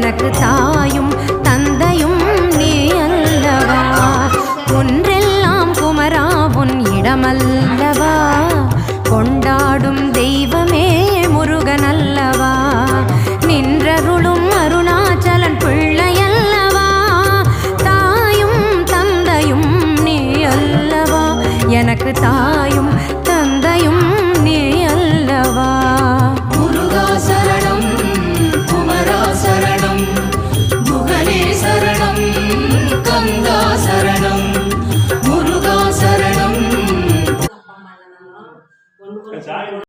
எனக்கு தாயும் தந்தையும் நீ அல்லவா. ஒன்றெல்லாம் குமரா உன் இடமல்லவா. கொண்டாடும் தெய்வமே முருகன் அல்லவா. நின்றருளும் அருணாச்சலன் பிள்ளையல்லவா. தாயும் தந்தையும் நீ அல்லவா. எனக்கு தாயும் தந்தையும் நீ அல்லவா. முருகா சரணம், குமரா சரணம், முகனே சரணம், கந்தா சரணம், முருகா சரணம்.